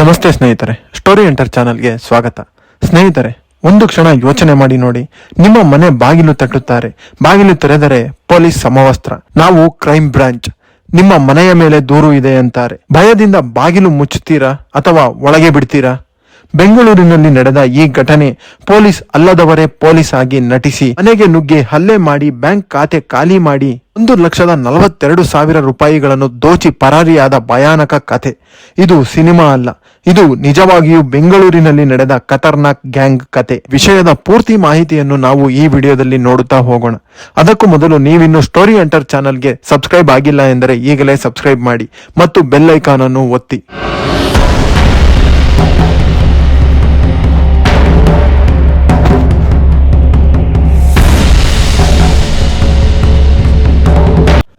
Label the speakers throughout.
Speaker 1: ನಮಸ್ತೆ ಸ್ನೇಹಿತರೆ, story enter ಚಾನಲ್ಗೆ ಸ್ವಾಗತ. ಸ್ನೇಹಿತರೆ, ಒಂದು ಕ್ಷಣ ಯೋಚನೆ ಮಾಡಿ ನೋಡಿ. ನಿಮ್ಮ ಮನೆ ಬಾಗಿಲು ತಟ್ಟುತ್ತಾರೆ. ಬಾಗಿಲು ತೆರೆದರೆ ಪೊಲೀಸ್ ಸಮವಸ್ತ್ರ. ನಾವು ಕ್ರೈಮ್ ಬ್ರಾಂಚ್. ನಿಮ್ಮ ಮನೆಯ ಮೇಲೆ ದೂರು ಇದೆ ಅಂತಾರೆ. ಭಯದಿಂದ ಬಾಗಿಲು ಮುಚ್ಚುತ್ತೀರಾ ಅಥವಾ ಒಳಗೆ ಬಿಡ್ತೀರಾ? ಬೆಂಗಳೂರಿನಲ್ಲಿ ನಡೆದ ಈ ಘಟನೆ ಪೊಲೀಸ್ ಅಲ್ಲದವರೇ ಪೊಲೀಸ್ ಆಗಿ ನಟಿಸಿ ಮನೆಗೆ ನುಗ್ಗಿ ಹಲ್ಲೆ ಮಾಡಿ ಬ್ಯಾಂಕ್ ಖಾತೆ ಖಾಲಿ ಮಾಡಿ 1,42,000 ರೂಪಾಯಿಗಳನ್ನು ದೋಚಿ ಪರಾರಿಯಾದ ಭಯಾನಕ ಕಥೆ. ಇದು ಸಿನಿಮಾ ಅಲ್ಲ, ಇದು ನಿಜವಾಗಿಯೂ ಬೆಂಗಳೂರಿನಲ್ಲಿ ನಡೆದ ಖತರ್ನಾಕ್ ಗ್ಯಾಂಗ್ ಕತೆ. ವಿಷಯದ ಪೂರ್ತಿ ಮಾಹಿತಿಯನ್ನು ನಾವು ಈ ವಿಡಿಯೋದಲ್ಲಿ ನೋಡುತ್ತಾ ಹೋಗೋಣ. ಅದಕ್ಕೂ ಮೊದಲು ನೀವಿನ್ನು ಸ್ಟೋರಿ ಎಂಟರ್ ಚಾನಲ್ಗೆ ಸಬ್ಸ್ಕ್ರೈಬ್ ಆಗಿಲ್ಲ ಎಂದರೆ ಈಗಲೇ ಸಬ್ಸ್ಕ್ರೈಬ್ ಮಾಡಿ ಮತ್ತು ಬೆಲ್ ಐಕಾನ್ ಅನ್ನು ಒತ್ತಿ.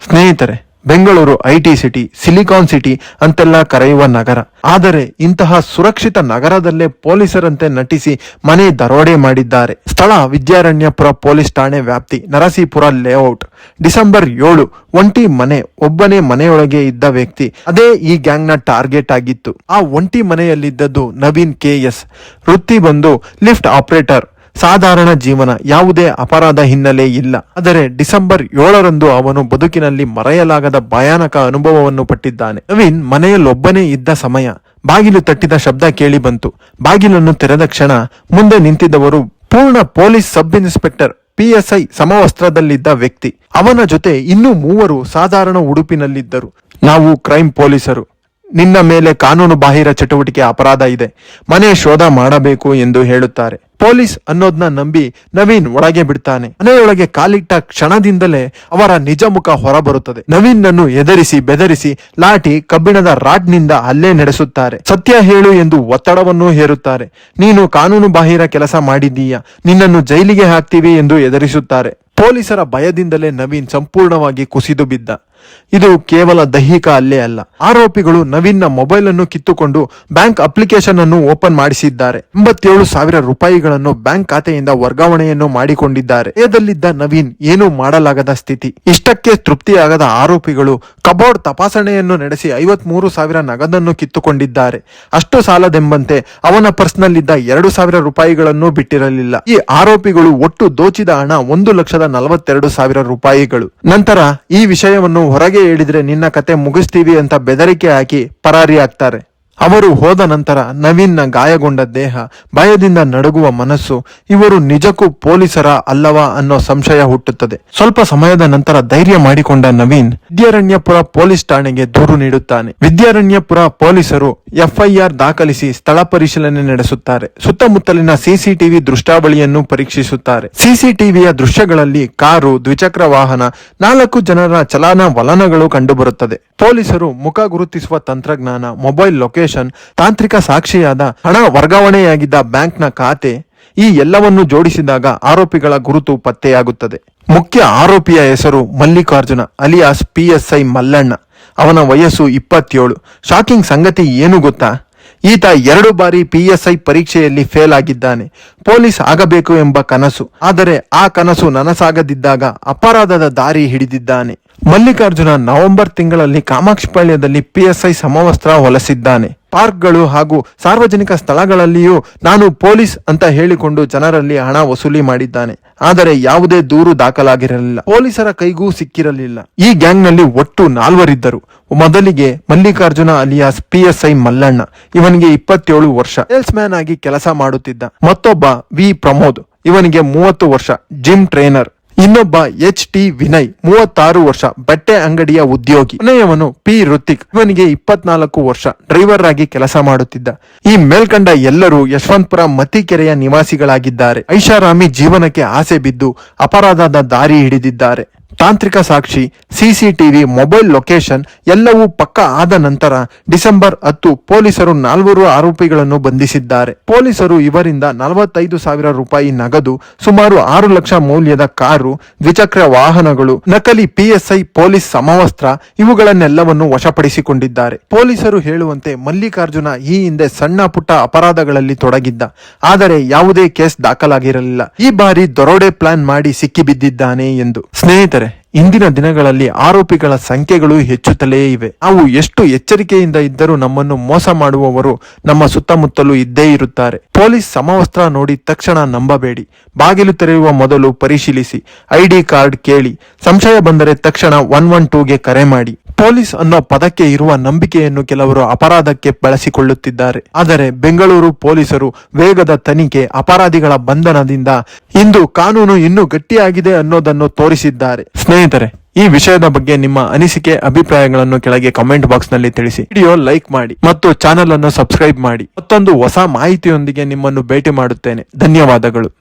Speaker 1: ಸ್ನೇಹಿತರೆ, Bengaluru IT city, silicon city ಅಂತೆಲ್ಲ ಕರೆಯುವ ನಗರ. ಆದರೆ ಇಂತಹ ಸುರಕ್ಷಿತ ನಗರದಲ್ಲೇ ಪೊಲೀಸರಂತೆ ನಟಿಸಿ ಮನೆ ದರೋಡೆ ಮಾಡಿದ್ದಾರೆ. ಸ್ಥಳ ವಿದ್ಯಾರಣ್ಯಪುರ ಪೊಲೀಸ್ ಠಾಣೆ ವ್ಯಾಪ್ತಿ, ನರಸೀಪುರ ಲೇಔಟ್. ಡಿಸೆಂಬರ್ 7 ಒಂಟಿ ಮನೆ. ಒಬ್ಬನೇ ಮನೆಯೊಳಗೆ ಇದ್ದ ವ್ಯಕ್ತಿ, ಅದೇ ಈ ಗ್ಯಾಂಗ್ ನ ಟಾರ್ಗೆಟ್ ಆಗಿತ್ತು. ಆ ಒಂಟಿ ಮನೆಯಲ್ಲಿದ್ದದ್ದು ನವೀನ್ KS. ವೃತ್ತಿ ಬಂದು ಲಿಫ್ಟ್ ಆಪರೇಟರ್. ಸಾಧಾರಣ ಜೀವನ, ಯಾವುದೇ ಅಪರಾಧ ಹಿನ್ನೆಲೆ ಇಲ್ಲ. ಆದರೆ ಡಿಸೆಂಬರ್ 7ರಂದು ಅವನು ಬದುಕಿನಲ್ಲಿ ಮರೆಯಲಾಗದ ಭಯಾನಕ ಅನುಭವವನ್ನು ಪಟ್ಟಿದ್ದಾನೆ. ನವೀನ್ ಮನೆಯಲ್ಲೊಬ್ಬನೇ ಇದ್ದ ಸಮಯ ಬಾಗಿಲು ತಟ್ಟಿದ ಶಬ್ದ ಕೇಳಿ ಬಂತು. ಬಾಗಿಲನ್ನು ತೆರೆದ ಕ್ಷಣ ಮುಂದೆ ನಿಂತಿದ್ದವರು ಪೂರ್ಣ ಪೊಲೀಸ್ ಸಬ್ ಇನ್ಸ್ಪೆಕ್ಟರ್ PSI ಸಮವಸ್ತ್ರದಲ್ಲಿದ್ದ ವ್ಯಕ್ತಿ. ಅವನ ಜೊತೆ ಇನ್ನೂ 3 ಸಾಧಾರಣ ಉಡುಪಿನಲ್ಲಿದ್ದರು. ನಾವು ಕ್ರೈಮ್ ಪೊಲೀಸರು. ನಿನ್ನ ಮೇಲೆ ಕಾನೂನು ಬಾಹಿರ ಚಟುವಟಿಕೆ ಅಪರಾಧ ಇದೆ, ಮನೆ ಶೋಧ ಮಾಡಬೇಕು ಎಂದು ಹೇಳುತ್ತಾರೆ. ಪೊಲೀಸ್ ಅನ್ನೋದನ್ನ ನಂಬಿ ನವೀನ್ ಒಳಗೆ ಬಿಡ್ತಾನೆ. ಮನೆಯೊಳಗೆ ಕಾಲಿಟ್ಟ ಕ್ಷಣದಿಂದಲೇ ಅವರ ನಿಜ ಮುಖ ಹೊರಬರುತ್ತದೆ. ನವೀನ್ ನನ್ನು ಎದರಿಸಿ ಬೆದರಿಸಿ ಲಾಠಿ, ಕಬ್ಬಿಣದ ರಾಡ್ ನಿಂದ ಹಲ್ಲೆ ನಡೆಸುತ್ತಾರೆ. ಸತ್ಯ ಹೇಳು ಎಂದು ಒತ್ತಡವನ್ನು ಹೇರುತ್ತಾರೆ. ನೀನು ಕಾನೂನು ಬಾಹಿರ ಕೆಲಸ ಮಾಡಿದ್ದೀಯಾ, ನಿನ್ನನ್ನು ಜೈಲಿಗೆ ಹಾಕ್ತೀವಿ ಎಂದು ಎದುರಿಸುತ್ತಾರೆ. ಪೊಲೀಸರ ಭಯದಿಂದಲೇ ನವೀನ್ ಸಂಪೂರ್ಣವಾಗಿ ಕುಸಿದು ಬಿದ್ದ. ಇದು ಕೇವಲ ದೈಹಿಕ ಹಲ್ಲೆ ಅಲ್ಲ. ಆರೋಪಿಗಳು ನವೀನ್ನ ಮೊಬೈಲ್ ಅನ್ನು ಕಿತ್ತುಕೊಂಡು ಬ್ಯಾಂಕ್ ಅಪ್ಲಿಕೇಶನ್ ಅನ್ನು ಓಪನ್ ಮಾಡಿಸಿದ್ದಾರೆ. 87,000 ರೂಪಾಯಿಗಳನ್ನು ಬ್ಯಾಂಕ್ ಖಾತೆಯಿಂದ ವರ್ಗಾವಣೆಯನ್ನು ಮಾಡಿಕೊಂಡಿದ್ದಾರೆ. ಭಯದಲ್ಲಿದ್ದ ನವೀನ್ ಏನೂ ಮಾಡಲಾಗದ ಸ್ಥಿತಿ. ಇಷ್ಟಕ್ಕೆ ತೃಪ್ತಿಯಾಗದ ಆರೋಪಿಗಳು ಕಬೋರ್ಡ್ ತಪಾಸಣೆಯನ್ನು ನಡೆಸಿ 53,000 ನಗದನ್ನು ಕಿತ್ತುಕೊಂಡಿದ್ದಾರೆ. ಅಷ್ಟು ಸಾಲದೆಂಬಂತೆ ಅವನ ಪರ್ಸ್ನಲ್ಲಿದ್ದ 2,000 ರೂಪಾಯಿಗಳನ್ನು ಬಿಟ್ಟಿರಲಿಲ್ಲ. ಈ ಆರೋಪಿಗಳು ಒಟ್ಟು ದೋಚಿದ ಹಣ 1,42,000 ರೂಪಾಯಿಗಳು. ನಂತರ ಈ ವಿಷಯವನ್ನು ಹೊರಗೆ ಹೇಳಿದ್ರೆ ನಿನ್ನ ಕತೆ ಮುಗಿಸ್ತೀವಿ ಅಂತ ಬೆದರಿಕೆ ಹಾಕಿ ಪರಾರಿಯಾಗ್ತಾರೆ. ಅವರು ಹೋದ ನಂತರ ನವೀನ್ನ ಗಾಯಗೊಂಡ ದೇಹ, ಭಯದಿಂದ ನಡುಗುವ ಮನಸ್ಸು, ಇವರು ನಿಜಕ್ಕೂ ಪೊಲೀಸರ ಅಲ್ಲವಾ ಅನ್ನೋ ಸಂಶಯ ಹುಟ್ಟುತ್ತದೆ. ಸ್ವಲ್ಪ ಸಮಯದ ನಂತರ ಧೈರ್ಯ ಮಾಡಿಕೊಂಡ ನವೀನ್ ವಿದ್ಯಾರಣ್ಯಪುರ ಪೊಲೀಸ್ ಠಾಣೆಗೆ ದೂರು ನೀಡುತ್ತಾನೆ. ವಿದ್ಯಾರಣ್ಯಪುರ ಪೊಲೀಸರು FIR ದಾಖಲಿಸಿ ಸ್ಥಳ ಪರಿಶೀಲನೆ ನಡೆಸುತ್ತಾರೆ. ಸುತ್ತಮುತ್ತಲಿನ CCTV ದೃಶ್ಯಾವಳಿಯನ್ನು ಪರೀಕ್ಷಿಸುತ್ತಾರೆ. CCTVಯ ದೃಶ್ಯಗಳಲ್ಲಿ ಕಾರು, ದ್ವಿಚಕ್ರ ವಾಹನ, 4 ಜನರ ಚಲನವಲನಗಳು ಕಂಡುಬರುತ್ತದೆ. ಪೊಲೀಸರು ಮುಖ ಗುರುತಿಸುವ ತಂತ್ರಜ್ಞಾನ, ಮೊಬೈಲ್ ಲೊಕೇಶನ್, ತಾಂತ್ರಿಕ ಸಾಕ್ಷಿಯಾದ ಹಣ ವರ್ಗಾವಣೆಯಾಗಿದ್ದ ಬ್ಯಾಂಕ್ನ ಖಾತೆ, ಈ ಎಲ್ಲವನ್ನು ಜೋಡಿಸಿದಾಗ ಆರೋಪಿಗಳ ಗುರುತು ಪತ್ತೆಯಾಗುತ್ತದೆ. ಮುಖ್ಯ ಆರೋಪಿಯ ಹೆಸರು ಮಲ್ಲಿಕಾರ್ಜುನ ಅಲಿಯಾಸ್ PSI ಮಲ್ಲಣ್ಣ. ಅವನ ವಯಸ್ಸು 27. ಶಾಕಿಂಗ್ ಸಂಗತಿ ಏನು ಗೊತ್ತಾ? ಈತ 2 ಬಾರಿ PSI ಪರೀಕ್ಷೆಯಲ್ಲಿ ಫೇಲ್ ಆಗಿದ್ದಾನೆ. ಪೊಲೀಸ್ ಆಗಬೇಕು ಎಂಬ ಕನಸು, ಆದರೆ ಆ ಕನಸು ನನಸಾಗದಿದ್ದಾಗ ಅಪರಾಧದ ದಾರಿ ಹಿಡಿದಿದ್ದಾನೆ. ಮಲ್ಲಿಕಾರ್ಜುನ ನವೆಂಬರ್ ತಿಂಗಳಲ್ಲಿ ಕಾಮಾಕ್ಷಿಪಾಳ್ಯದಲ್ಲಿ PSI ಸಮವಸ್ತ್ರ ಹೊಲಸಿದ್ದಾನೆ. ಪಾರ್ಕ್ಗಳು ಹಾಗೂ ಸಾರ್ವಜನಿಕ ಸ್ಥಳಗಳಲ್ಲಿಯೂ ನಾನು ಪೊಲೀಸ್ ಅಂತ ಹೇಳಿಕೊಂಡು ಜನರಲ್ಲಿ ಹಣ ವಸೂಲಿ ಮಾಡಿದ್ದಾನೆ. ಆದರೆ ಯಾವುದೇ ದೂರು ದಾಖಲಾಗಿರಲಿಲ್ಲ, ಪೊಲೀಸರ ಕೈಗೂ ಸಿಕ್ಕಿರಲಿಲ್ಲ. ಈ ಗ್ಯಾಂಗ್ ನಲ್ಲಿ ಒಟ್ಟು 4 ಇದ್ದರು. ಮೊದಲಿಗೆ ಮಲ್ಲಿಕಾರ್ಜುನ ಅಲಿಯಾಸ್ PSI ಮಲ್ಲಣ್ಣ. ಇವನಿಗೆ 27 ವರ್ಷ, ಸೇಲ್ಸ್ ಮ್ಯಾನ್ ಆಗಿ ಕೆಲಸ ಮಾಡುತ್ತಿದ್ದ. ಮತ್ತೊಬ್ಬ V ಪ್ರಮೋದ್, ಇವನಿಗೆ 30 ವರ್ಷ, ಜಿಮ್ ಟ್ರೈನರ್. ಇನ್ನೊಬ್ಬ HT ವಿನಯ್, 36 ವರ್ಷ, ಬಟ್ಟೆ ಅಂಗಡಿಯ ಉದ್ಯೋಗಿ. ಕೊನೆಯವನು P ಋತಿಕ್, ಇವನಿಗೆ 24 ವರ್ಷ, ಡ್ರೈವರ್ ಆಗಿ ಕೆಲಸ ಮಾಡುತ್ತಿದ್ದ. ಈ ಮೇಲ್ಕಂಡ ಎಲ್ಲರೂ ಯಶವಂತಪುರ ಮತಿಕೆರೆಯ ನಿವಾಸಿಗಳಾಗಿದ್ದಾರೆ. ಐಷಾರಾಮಿ ಜೀವನಕ್ಕೆ ಆಸೆ ಬಿದ್ದು ಅಪರಾಧದ ದಾರಿ ಹಿಡಿದಿದ್ದಾರೆ. ತಾಂತ್ರಿಕ ಸಾಕ್ಷಿ, CCTV, ಮೊಬೈಲ್ ಲೊಕೇಶನ್ ಎಲ್ಲವೂ ಪಕ್ಕ ಆದ ನಂತರ ಡಿಸೆಂಬರ್ 10 ಪೊಲೀಸರು 4 ಆರೋಪಿಗಳನ್ನು ಬಂಧಿಸಿದ್ದಾರೆ. ಪೊಲೀಸರು ಇವರಿಂದ 45,000 ರೂಪಾಯಿ ನಗದು, ಸುಮಾರು 6 ಲಕ್ಷ ಮೌಲ್ಯದ ಕಾರು, ದ್ವಿಚಕ್ರ ವಾಹನಗಳು, ನಕಲಿ PSI ಪೊಲೀಸ್ ಸಮವಸ್ತ್ರ ಇವುಗಳನ್ನೆಲ್ಲವನ್ನು ವಶಪಡಿಸಿಕೊಂಡಿದ್ದಾರೆ. ಪೊಲೀಸರು ಹೇಳುವಂತೆ ಮಲ್ಲಿಕಾರ್ಜುನ ಈ ಹಿಂದೆ ಸಣ್ಣ ಪುಟ್ಟ ಅಪರಾಧಗಳಲ್ಲಿ ತೊಡಗಿದ್ದ, ಆದರೆ ಯಾವುದೇ ಕೇಸ್ ದಾಖಲಾಗಿರಲಿಲ್ಲ. ಈ ಬಾರಿ ದರೋಡೆ ಪ್ಲಾನ್ ಮಾಡಿ ಸಿಕ್ಕಿಬಿದ್ದಿದ್ದಾನೆ ಎಂದು. ಸ್ನೇಹಿತರೆ, ಇಂದಿನ ದಿನಗಳಲ್ಲಿ ಆರೋಪಿಗಳ ಸಂಖ್ಯೆಗಳು ಹೆಚ್ಚುತ್ತಲೇ ಇವೆ. ನಾವು ಎಷ್ಟು ಎಚ್ಚರಿಕೆಯಿಂದ ಇದ್ದರೂ ನಮ್ಮನ್ನು ಮೋಸ ಮಾಡುವವರು ನಮ್ಮ ಸುತ್ತಮುತ್ತಲೂ ಇದ್ದೇ ಇರುತ್ತಾರೆ. ಪೊಲೀಸ್ ಸಮವಸ್ತ್ರ ನೋಡಿ ತಕ್ಷಣ ನಂಬಬೇಡಿ. ಬಾಗಿಲು ತೆರೆಯುವ ಮೊದಲು ಪರಿಶೀಲಿಸಿ. ID ಕಾರ್ಡ್ ಕೇಳಿ. ಸಂಶಯ ಬಂದರೆ ತಕ್ಷಣ 112ಗೆ ಕರೆ ಮಾಡಿ. ಪೊಲೀಸ್ ಅನ್ನೋ ಪದಕ್ಕೆ ಇರುವ ನಂಬಿಕೆಯನ್ನು ಕೆಲವರು ಅಪರಾಧಕ್ಕೆ ಬಳಸಿಕೊಳ್ಳುತ್ತಿದ್ದಾರೆ. ಆದರೆ ಬೆಂಗಳೂರು ಪೊಲೀಸರು ವೇಗದ ತನಿಖೆ, ಅಪರಾಧಿಗಳ ಬಂಧನದಿಂದ ಇಂದು ಕಾನೂನು ಇನ್ನೂ ಗಟ್ಟಿಯಾಗಿದೆ ಅನ್ನೋದನ್ನು ತೋರಿಸಿದ್ದಾರೆ. ಸ್ನೇಹಿತರೆ, ಈ ವಿಷಯದ ಬಗ್ಗೆ ನಿಮ್ಮ ಅನಿಸಿಕೆ, ಅಭಿಪ್ರಾಯಗಳನ್ನು ಕೆಳಗೆ ಕಮೆಂಟ್ ಬಾಕ್ಸ್ ನಲ್ಲಿ ತಿಳಿಸಿ. ವಿಡಿಯೋ ಲೈಕ್ ಮಾಡಿ ಮತ್ತು ಚಾನೆಲ್ ಅನ್ನು ಸಬ್ಸ್ಕ್ರೈಬ್ ಮಾಡಿ. ಮತ್ತೊಂದು ಹೊಸ ಮಾಹಿತಿಯೊಂದಿಗೆ ನಿಮ್ಮನ್ನು ಭೇಟಿ ಮಾಡುತ್ತೇನೆ. ಧನ್ಯವಾದಗಳು.